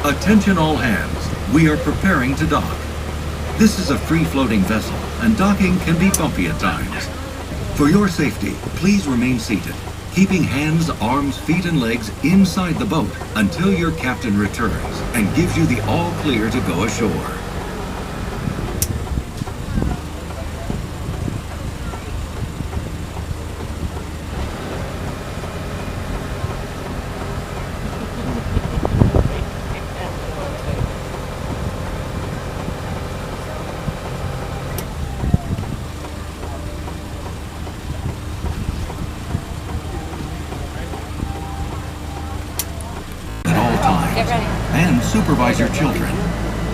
Attention all hands, we are preparing to dock. This is a free-floating vessel, and docking can be bumpy at times. For your safety, please remain seated, keeping hands, arms, feet, and legs inside the boat until your captain returns and gives you the all clear to go ashore. And supervise your children.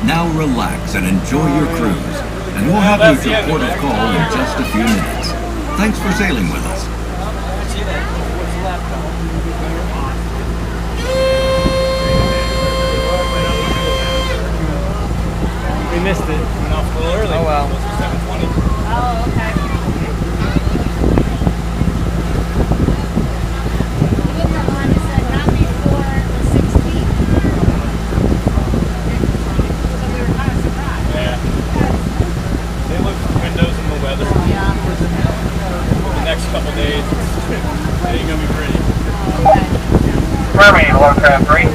Now relax and enjoy your cruise, and we'll have you to port of call in just a few minutes. Thanks for sailing with us. We missed it. Went off a little early. Oh well. It was 7:20. Oh, okay. Couple days, it ain't gonna be pretty. Mermaid, Warcraft 3.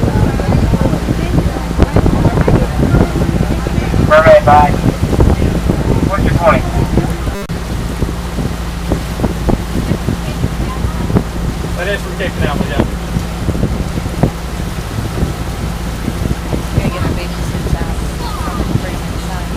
Mermaid, bye. What's your point? That is from Cape Canaveral, yeah. Gotta get our baby suits out. Bring them inside.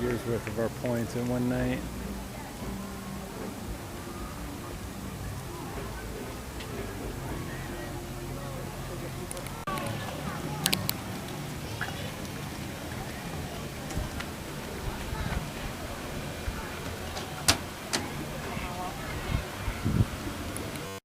Years worth of our points in one night.